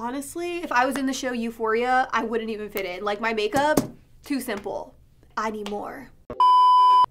honestly, if I was in the show Euphoria, I wouldn't even fit in. Like, my makeup, too simple. I need more.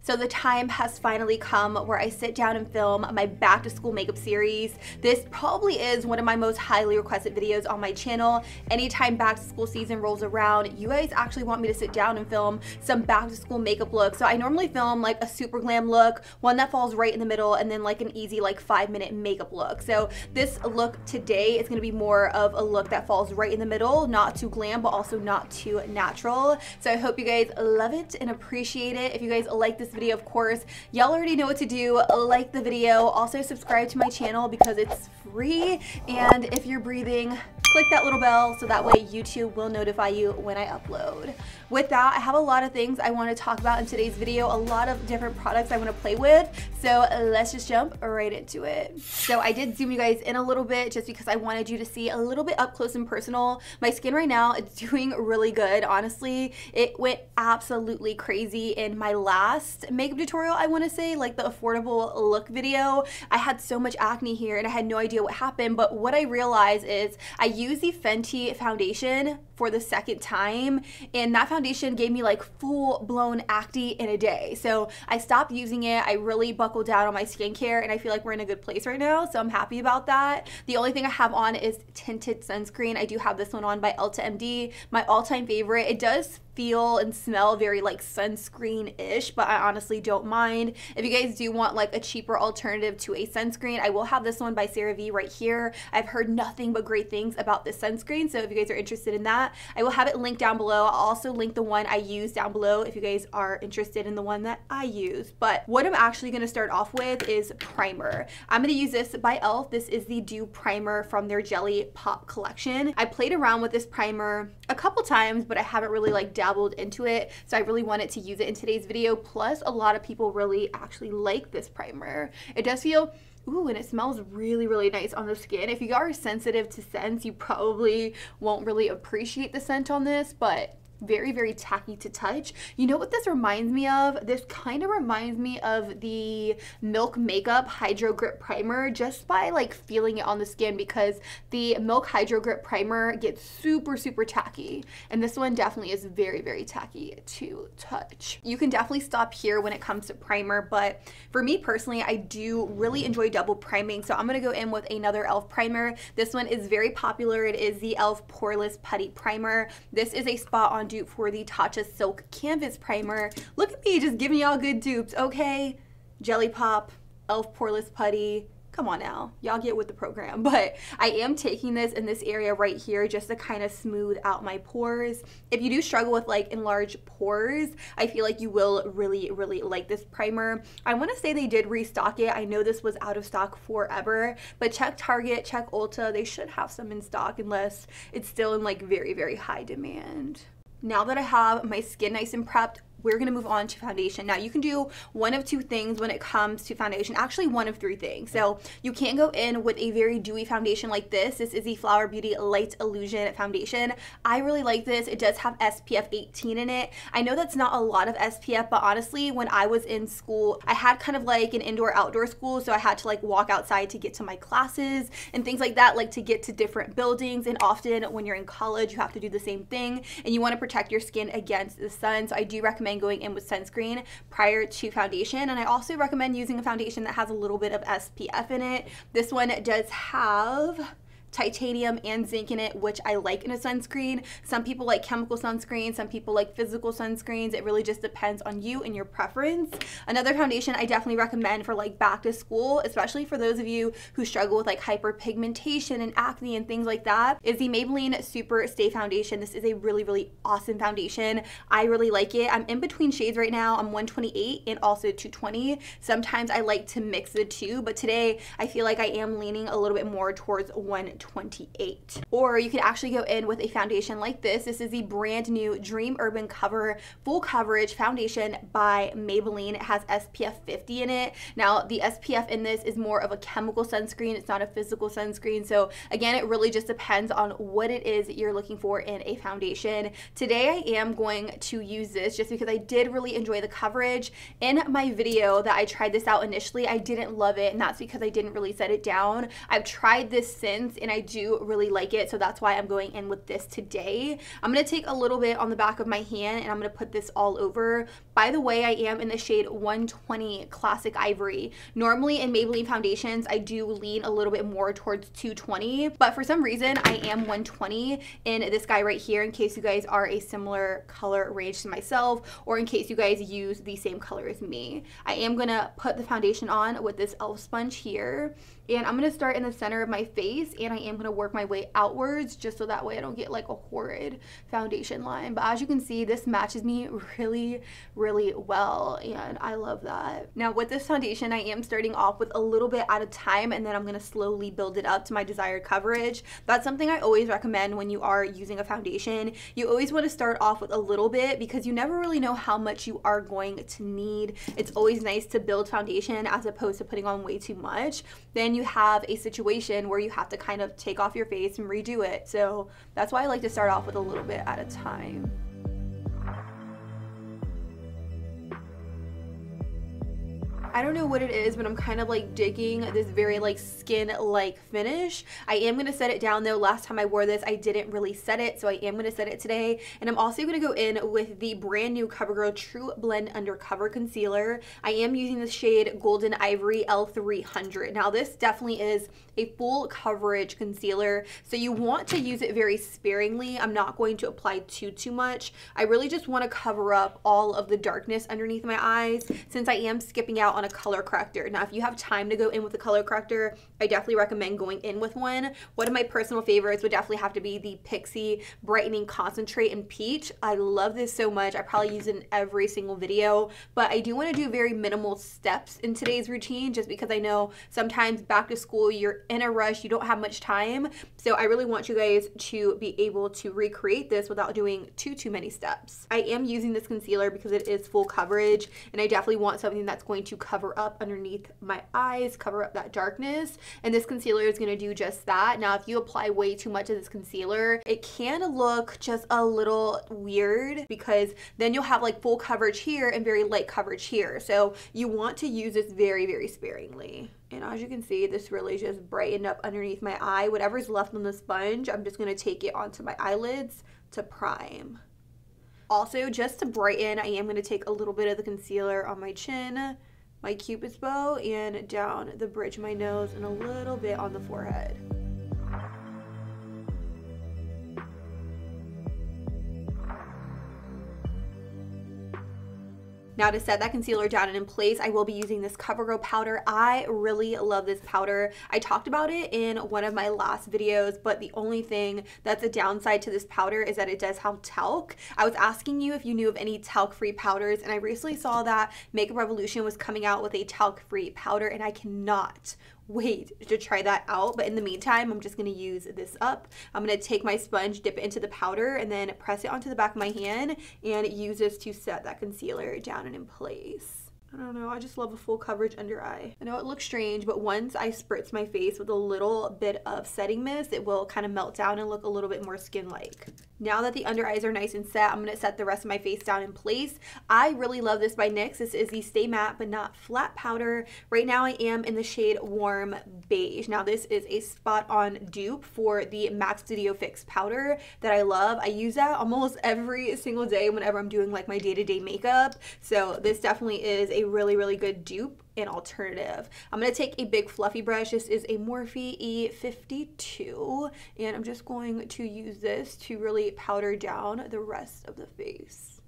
So the time has finally come where I sit down and film my back to school makeup series. This probably is one of my most highly requested videos on my channel. Anytime back to school season rolls around, you guys actually want me to sit down and film some back to school makeup looks. So I normally film like a super glam look, one that falls right in the middle, and then like an easy like 5-minute makeup look. So this look today is gonna be more of a look that falls right in the middle, not too glam, but also not too natural. So I hope you guys love it and appreciate it. If you guys like this video, of course, y'all already know what to do. Like the video, also subscribe to my channel because it's free, and if you're breathing, click that little bell so that way YouTube will notify you when I upload. With that, I have a lot of things I want to talk about in today's video, a lot of different products I want to play with, so let's just jump right into it. So I did zoom you guys in a little bit just because I wanted you to see a little bit up close and personal. My skin right now is doing really good, honestly. It went absolutely crazy in my last makeup tutorial, I want to say, like the affordable look video. I had so much acne here and I had no idea what happened, but what I realized is I used the Fenty foundation for the second time, and that foundation gave me like full-blown acne in a day. So I stopped using it. I really buckled down on my skincare, and I feel like we're in a good place right now, so I'm happy about that. The only thing I have on is Tinted Sunscreen. I do have this one on by Ulta MD, my all-time favorite. It does feel and smell very like sunscreen-ish, but I honestly don't mind. If you guys do want like a cheaper alternative to a sunscreen, I will have this one by CeraVe right here. I've heard nothing but great things about this sunscreen, so if you guys are interested in that, I will have it linked down below. I'll also link the one I use down below if you guys are interested in the one that I use. But what I'm actually going to start off with is primer. I'm going to use this by e.l.f. This is the Dew Primer from their Jelly Pop collection. I played around with this primer a couple times, but I haven't really like dabbled into it, so I really wanted to use it in today's video. Plus, a lot of people really actually like this primer. It does feel, ooh, and it smells really, really nice on the skin. If you are sensitive to scents, you probably won't really appreciate the scent on this, but very, very tacky to touch. You know what this reminds me of? This kind of reminds me of the Milk Makeup Hydro Grip Primer, just by like feeling it on the skin, because the Milk Hydro Grip Primer gets super, super tacky, and this one definitely is very, very tacky to touch. You can definitely stop here when it comes to primer, but for me personally, I do really enjoy double priming, so I'm gonna go in with another e.l.f. primer. This one is very popular. It is the e.l.f. Poreless Putty Primer. This is a spot on dupe for the Tatcha Silk Canvas Primer. Look at me just giving y'all good dupes, okay? Jelly Pop, e.l.f. Poreless Putty. Come on now, y'all get with the program. But I am taking this in this area right here just to kind of smooth out my pores. If you do struggle with like enlarged pores, I feel like you will really, really like this primer. I want to say they did restock it. I know this was out of stock forever, but check Target, check Ulta. They should have some in stock unless it's still in like very, very high demand. Now that I have my skin nice and prepped, we're gonna move on to foundation. Now you can do one of two things when it comes to foundation, actually one of three things. So you can go in with a very dewy foundation like this. This is the Flower Beauty Light Illusion foundation. I really like this. It does have SPF 18 in it. I know that's not a lot of SPF, but honestly, when I was in school, I had kind of like an indoor-outdoor school, so I had to like walk outside to get to my classes and things like that, like to get to different buildings, and often when you're in college, you have to do the same thing, and you wanna protect your skin against the sun, so I do recommend going in with sunscreen prior to foundation. And I also recommend using a foundation that has a little bit of SPF in it. This one does have titanium and zinc in it, which I like in a sunscreen. Some people like chemical sunscreen, some people like physical sunscreens. It really just depends on you and your preference. Another foundation I definitely recommend for like back to school, especially for those of you who struggle with like hyperpigmentation and acne and things like that, is the Maybelline Super Stay Foundation. This is a really, really awesome foundation. I really like it. I'm in between shades right now. I'm 128 and also 220. Sometimes I like to mix the two, but today I feel like I am leaning a little bit more towards 128. Or you could actually go in with a foundation like this. This is the brand new Dream Urban Cover Full Coverage Foundation by Maybelline. It has SPF 50 in it. Now the SPF in this is more of a chemical sunscreen. It's not a physical sunscreen. So again, it really just depends on what it is that you're looking for in a foundation. Today I am going to use this just because I did really enjoy the coverage. In my video that I tried this out initially, I didn't love it, and that's because I didn't really set it down. I've tried this since, and and I do really like it, so that's why I'm going in with this today. I'm going to take a little bit on the back of my hand and I'm going to put this all over. By the way, I am in the shade 120 Classic Ivory. Normally in Maybelline foundations, I do lean a little bit more towards 220, but for some reason I am 120 in this guy right here, in case you guys are a similar color range to myself, or in case you guys use the same color as me. I am going to put the foundation on with this e.l.f. sponge here, and I'm going to start in the center of my face, and I am going to work my way outwards just so that way I don't get like a horrid foundation line. But as you can see, this matches me really, really well, and I love that. Now with this foundation, I am starting off with a little bit at a time, and then I'm going to slowly build it up to my desired coverage. That's something I always recommend when you are using a foundation. You always want to start off with a little bit because you never really know how much you are going to need. It's always nice to build foundation as opposed to putting on way too much. Then you have a situation where you have to kind of take off your face and redo it. So that's why I like to start off with a little bit at a time. I don't know what it is, but I'm kind of like digging this very like skin-like finish. I am going to set it down though. Last time I wore this, I didn't really set it, so I am going to set it today. And I'm also going to go in with the brand new CoverGirl Trublend Undercover Concealer. I am using the shade Golden Ivory L300. Now this definitely is a full coverage concealer, so you want to use it very sparingly. I'm not going to apply too much. I really just want to cover up all of the darkness underneath my eyes, since I am skipping out on a color corrector. Now if you have time to go in with a color corrector, I definitely recommend going in with one. One of my personal favorites would definitely have to be the Pixi Brightening Concentrate in Peach. I love this so much. I probably use it in every single video, but I do want to do very minimal steps in today's routine, just because I know sometimes back to school you're in a rush, you don't have much time. So I really want you guys to be able to recreate this without doing too many steps. I am using this concealer because it is full coverage, and I definitely want something that's going to cover up underneath my eyes, cover up that darkness, and this concealer is going to do just that. Now if you apply way too much of this concealer, it can look just a little weird, because then you'll have like full coverage here and very light coverage here. So you want to use this very sparingly. And as you can see, this really just brightened up underneath my eye. Whatever's left on the sponge, I'm just going to take it onto my eyelids to prime. Also, just to brighten, I am going to take a little bit of the concealer on my chin, my Cupid's bow, and down the bridge of my nose, and a little bit on the forehead. Now to set that concealer down and in place, I will be using this Covergirl powder. I really love this powder. I talked about it in one of my last videos, but the only thing that's a downside to this powder is that it does have talc. I was asking you if you knew of any talc-free powders, and I recently saw that Makeup Revolution was coming out with a talc-free powder, and I cannot wait to try that out. But in the meantime, I'm just going to use this up. I'm going to take my sponge, dip it into the powder, and then press it onto the back of my hand and use this to set that concealer down and in place. I don't know, I just love a full coverage under eye. I know it looks strange, but once I spritz my face with a little bit of setting mist, it will kind of melt down and look a little bit more skin-like. Now that the under eyes are nice and set, I'm going to set the rest of my face down in place. I really love this by NYX. This is the Stay Matte But Not Flat powder. Right now I am in the shade Warm Beige. Now this is a spot-on dupe for the MAC Studio Fix powder that I love. I use that almost every single day whenever I'm doing like my day-to-day makeup. So this definitely is a really good dupe and alternative. I'm going to take a big fluffy brush. This is a Morphe E52, and I'm just going to use this to really powder down the rest of the face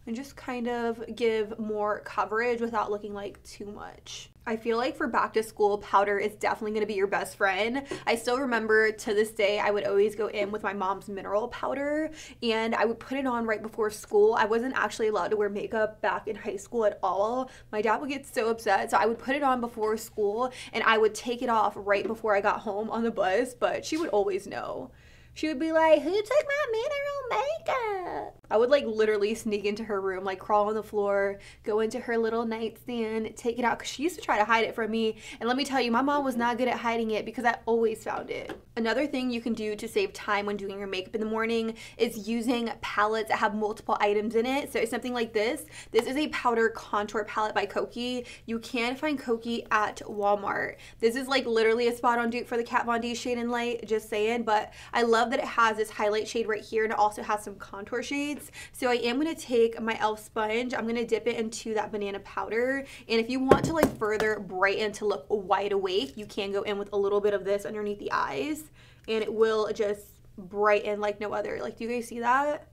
and just kind of give more coverage without looking like too much. I feel like for back to school, powder is definitely going to be your best friend. I still remember to this day, I would always go in with my mom's mineral powder, and I would put it on right before school. I wasn't actually allowed to wear makeup back in high school at all. My dad would get so upset, so I would put it on before school, and I would take it off right before I got home on the bus, but she would always know. She would be like, who took my mineral makeup? I would like literally sneak into her room, like crawl on the floor, go into her little nightstand, take it out, because she used to try to hide it from me. And let me tell you, my mom was not good at hiding it because I always found it. Another thing you can do to save time when doing your makeup in the morning is using palettes that have multiple items in it. So something like this. This is a powder contour palette by Kokie. You can find Kokie at Walmart. This is like literally a spot on dupe for the Kat Von D Shade and Light, just saying, but I love that it has this highlight shade right here and it also has some contour shades. So I am going to take my e.l.f. sponge, I'm going to dip it into that banana powder, and if you want to like further brighten to look wide awake, you can go in with a little bit of this underneath the eyes and it will just brighten like no other. Like, do you guys see that?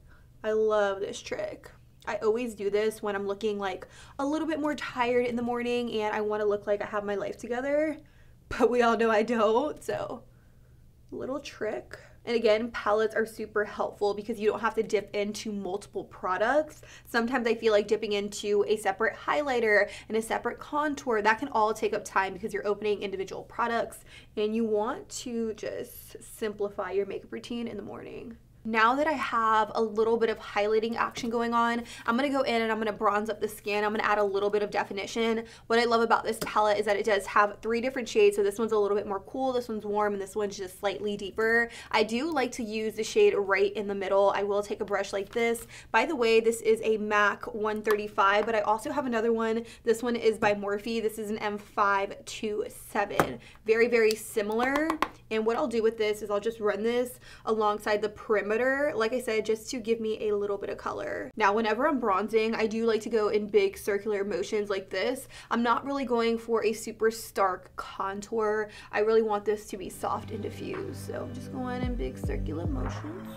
I love this trick. I always do this when I'm looking like a little bit more tired in the morning and I want to look like I have my life together, but we all know I don't, so little trick. And again, palettes are super helpful because you don't have to dip into multiple products. Sometimes I feel like dipping into a separate highlighter and a separate contour, that can all take up time because you're opening individual products and you want to just simplify your makeup routine in the morning. Now that I have a little bit of highlighting action going on, I'm going to go in and I'm going to bronze up the skin. I'm going to add a little bit of definition. What I love about this palette is that it does have 3 different shades. So this one's a little bit more cool, this one's warm, and this one's just slightly deeper. I do like to use the shade right in the middle. I will take a brush like this. By the way, this is a MAC 135, but I also have another one. This one is by Morphe. This is an M527. Very, very similar. And what I'll do with this is I'll just run this alongside the perimeter, like I said, just to give me a little bit of color. Now, whenever I'm bronzing, I do like to go in big circular motions like this. I'm not really going for a super stark contour. I really want this to be soft and diffused. So I'm just going in big circular motions.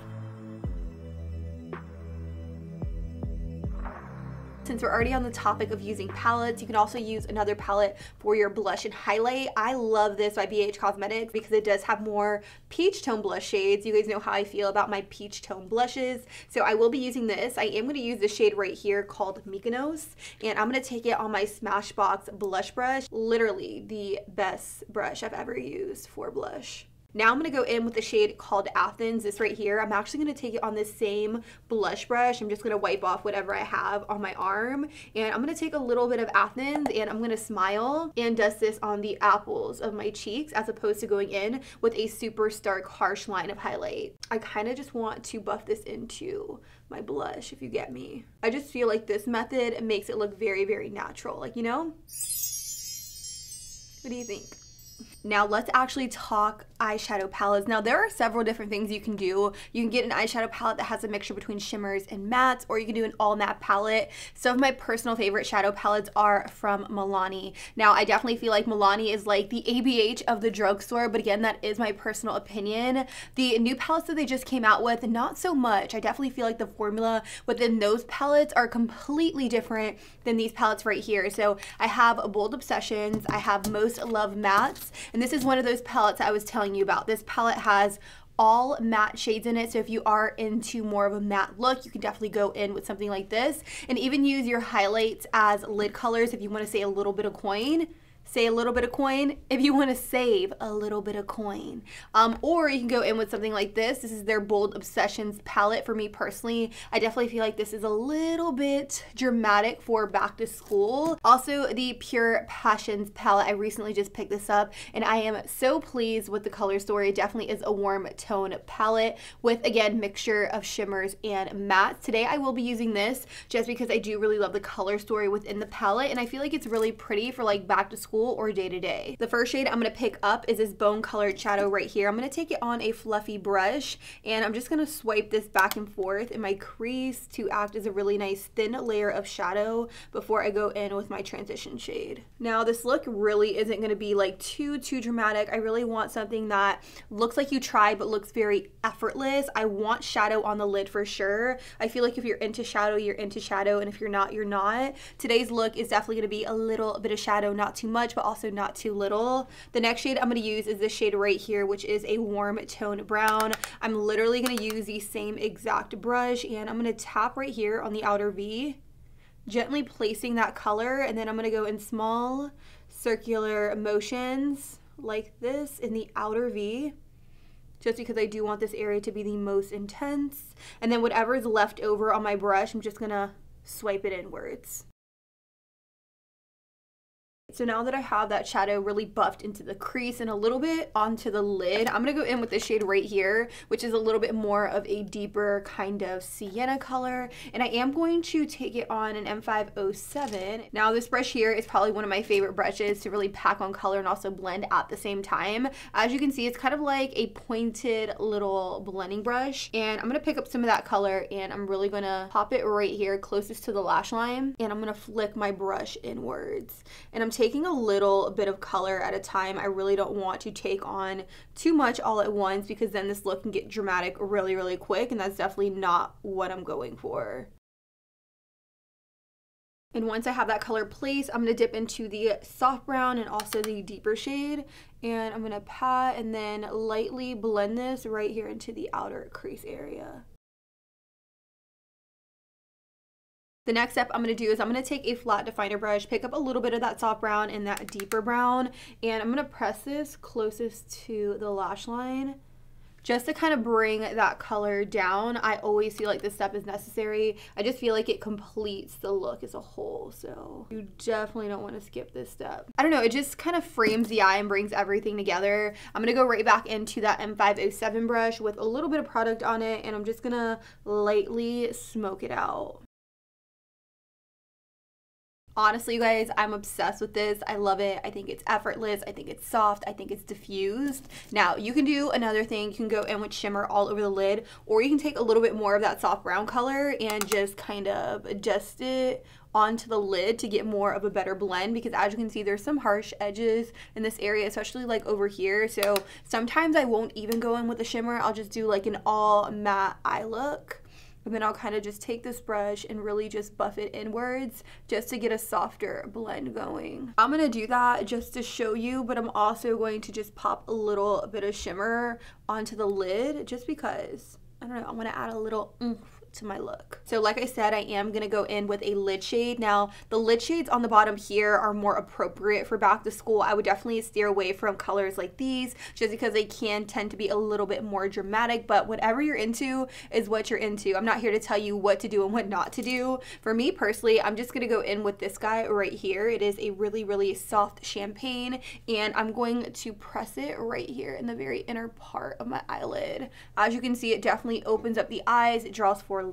Since we're already on the topic of using palettes, you can also use another palette for your blush and highlight. I love this by BH Cosmetics because it does have more peach tone blush shades. You guys know how I feel about my peach tone blushes. So I will be using this. I am going to use the shade right here called Mykonos, and I'm going to take it on my Smashbox blush brush. Literally the best brush I've ever used for blush. Now I'm going to go in with the shade called Athens, this right here. I'm actually going to take it on the same blush brush. I'm just going to wipe off whatever I have on my arm. And I'm going to take a little bit of Athens and I'm going to smile and dust this on the apples of my cheeks as opposed to going in with a super stark, harsh line of highlight. I kind of just want to buff this into my blush, if you get me. I just feel like this method makes it look very, very natural. Like, you know? What do you think? Now let's actually talk eyeshadow palettes. Now there are several different things you can do. You can get an eyeshadow palette that has a mixture between shimmers and mattes, or you can do an all matte palette. Some of my personal favorite shadow palettes are from Milani. Now I definitely feel like Milani is like the ABH of the drugstore, but again, that is my personal opinion. The new palettes that they just came out with, not so much. I definitely feel like the formula within those palettes are completely different than these palettes right here. So I have Bold Obsessions, I have Most Love Mattes, and this is one of those palettes I was telling you about. This palette has all matte shades in it, so if you are into more of a matte look, you can definitely go in with something like this, and even use your highlights as lid colors if you want to say a little bit of coin. Say a little bit of coin if you want to save a little bit of coin. Or you can go in with something like this. This is their Bold Obsessions palette. For me personally, I definitely feel like this is a little bit dramatic for back to school. Also, the Pure Passions palette. I recently just picked this up and I am so pleased with the color story. It definitely is a warm tone palette with, again, mixture of shimmers and mattes. Today I will be using this just because I do really love the color story within the palette, and I feel like it's really pretty for like back to school or day to day. The first shade I'm going to pick up is this bone colored shadow right here. I'm going to take it on a fluffy brush and I'm just going to swipe this back and forth in my crease to act as a really nice thin layer of shadow before I go in with my transition shade. Now this look really isn't going to be like too dramatic. I really want something that looks like you tried but looks very effortless. I want shadow on the lid for sure. I feel like if you're into shadow, you're into shadow, and if you're not, you're not. Today's look is definitely going to be a little bit of shadow, not too much, but also not too little. The next shade I'm going to use is this shade right here, which is a warm tone brown. I'm literally going to use the same exact brush and I'm going to tap right here on the outer V, gently placing that color, and then I'm going to go in small circular motions like this in the outer V just because I do want this area to be the most intense. And then whatever is left over on my brush, I'm just gonna swipe it inwards. So now that I have that shadow really buffed into the crease and a little bit onto the lid, I'm going to go in with this shade right here, which is a little bit more of a deeper kind of sienna color. And I am going to take it on an M507. Now this brush here is probably one of my favorite brushes to really pack on color and also blend at the same time. As you can see, it's kind of like a pointed little blending brush. And I'm going to pick up some of that color and I'm really going to pop it right here closest to the lash line. And I'm going to flick my brush inwards. And I'm taking a little bit of color at a time. I really don't want to take on too much all at once because then this look can get dramatic really, really quick, and that's definitely not what I'm going for. And once I have that color placed, I'm going to dip into the soft brown and also the deeper shade, and I'm going to pat and then lightly blend this right here into the outer crease area. The next step I'm going to do is I'm going to take a flat definer brush, pick up a little bit of that soft brown and that deeper brown, and I'm going to press this closest to the lash line just to kind of bring that color down. I always feel like this step is necessary. I just feel like it completes the look as a whole, so you definitely don't want to skip this step. I don't know, it just kind of frames the eye and brings everything together. I'm going to go right back into that M507 brush with a little bit of product on it, and I'm just going to lightly smoke it out. Honestly, you guys, I'm obsessed with this. I love it. I think it's effortless. I think it's soft. I think it's diffused. Now, you can do another thing. You can go in with shimmer all over the lid, or you can take a little bit more of that soft brown color and just kind of adjust it onto the lid to get more of a better blend, because as you can see, there's some harsh edges in this area, especially like over here. So sometimes I won't even go in with a shimmer. I'll just do like an all matte eye look. And then I'll kind of just take this brush and really just buff it inwards just to get a softer blend going. I'm going to do that just to show you, but I'm also going to just pop a little bit of shimmer onto the lid just because, I don't know, I want to add a little oomph to my look. So like I said, I am going to go in with a lid shade. Now, the lid shades on the bottom here are more appropriate for back to school. I would definitely steer away from colors like these just because they can tend to be a little bit more dramatic, but whatever you're into is what you're into. I'm not here to tell you what to do and what not to do. For me personally, I'm just going to go in with this guy right here. It is a really, really soft champagne, and I'm going to press it right here in the very inner part of my eyelid. As you can see, it definitely opens up the eyes. It draws forth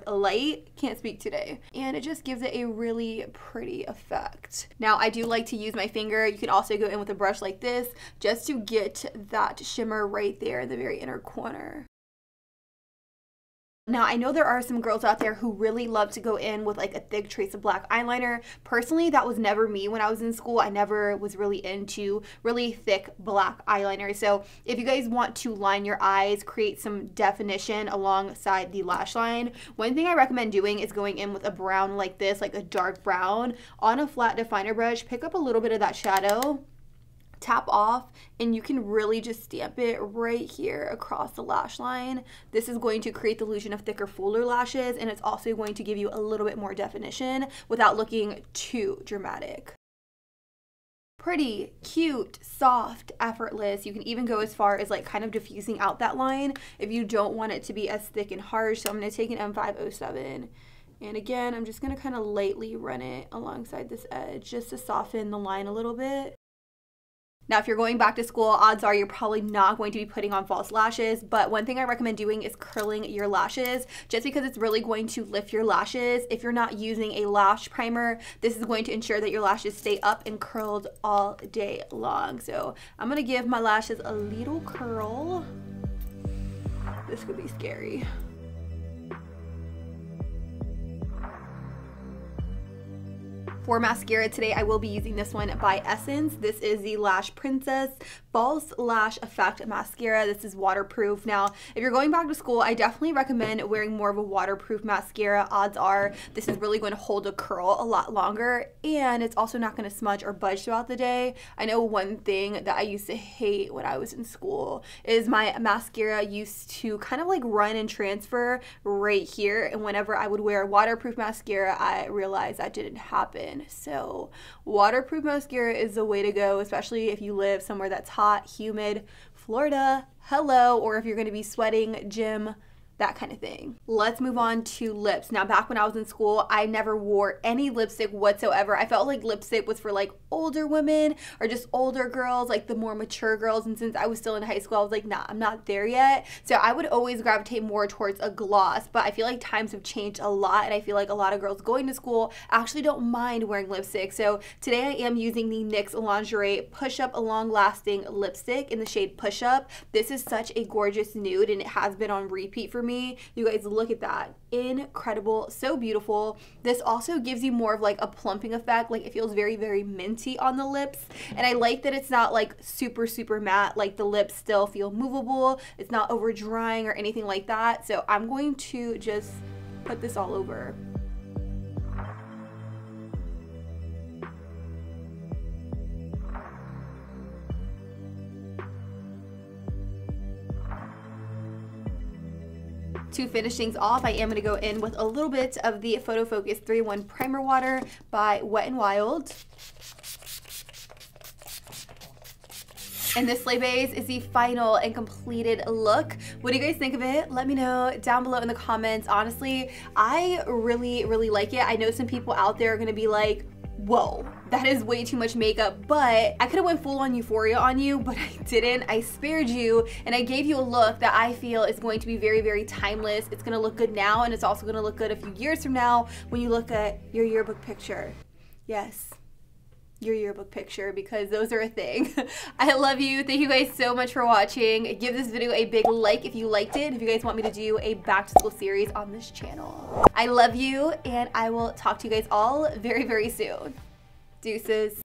a light, can't speak today, and it just gives it a really pretty effect. Now, I do like to use my finger. You can also go in with a brush like this just to get that shimmer right there in the very inner corner. Now, I know there are some girls out there who really love to go in with like a thick trace of black eyeliner. Personally, that was never me when I was in school. I never was really into really thick black eyeliner. So if you guys want to line your eyes, create some definition alongside the lash line, one thing I recommend doing is going in with a brown like this, like a dark brown, on a flat definer brush. Pick up a little bit of that shadow, tap off, and you can really just stamp it right here across the lash line. This is going to create the illusion of thicker, fuller lashes, and it's also going to give you a little bit more definition without looking too dramatic. Pretty, cute, soft, effortless. You can even go as far as like kind of diffusing out that line if you don't want it to be as thick and harsh. So I'm going to take an M507. And again, I'm just going to kind of lightly run it alongside this edge just to soften the line a little bit. Now, if you're going back to school, odds are you're probably not going to be putting on false lashes, but one thing I recommend doing is curling your lashes, just because it's really going to lift your lashes. If you're not using a lash primer, this is going to ensure that your lashes stay up and curled all day long. So I'm going to give my lashes a little curl. This could be scary. For mascara today, I will be using this one by Essence. This is the Lash Princess False Lash Effect Mascara. This is waterproof. Now, if you're going back to school, I definitely recommend wearing more of a waterproof mascara. Odds are this is really going to hold a curl a lot longer, and it's also not going to smudge or budge throughout the day. I know one thing that I used to hate when I was in school is my mascara used to kind of like run and transfer right here, and whenever I would wear a waterproof mascara, I realized that didn't happen. So waterproof mascara is the way to go, especially if you live somewhere that's hot, humid, Florida, hello, or if you're gonna be sweating, gym, that kind of thing. Let's move on to lips. Now, back when I was in school, I never wore any lipstick whatsoever. I felt like lipstick was for like older women or just older girls, like the more mature girls. And since I was still in high school, I was like, nah, I'm not there yet. So I would always gravitate more towards a gloss, but I feel like times have changed a lot, and I feel like a lot of girls going to school actually don't mind wearing lipstick. So today I am using the NYX Lingerie Push Up Long Lasting Lipstick in the shade Push Up. This is such a gorgeous nude, and it has been on repeat for me. You guys, look at that. Incredible, so beautiful. This also gives you more of like a plumping effect. Like, it feels very, very minty on the lips, and I like that it's not like super matte. Like, the lips still feel movable. It's not over drying or anything like that. So I'm going to just put this all over. To finish things off, I am going to go in with a little bit of the Photo Focus 3-in-1 Primer Water by Wet n Wild. And this sleigh base is the final and completed look. What do you guys think of it? Let me know down below in the comments. Honestly, I really like it. I know some people out there are going to be like, whoa, that is way too much makeup, but I could have went full on Euphoria on you, but I didn't. I spared you, and I gave you a look that I feel is going to be very timeless. It's gonna look good now, and it's also gonna look good a few years from now when you look at your yearbook picture. Yes, your yearbook picture, because those are a thing. I love you. Thank you guys so much for watching. Give this video a big like if you liked it, if you guys want me to do a back to school series on this channel. I love you, and I will talk to you guys all very soon. Deuces.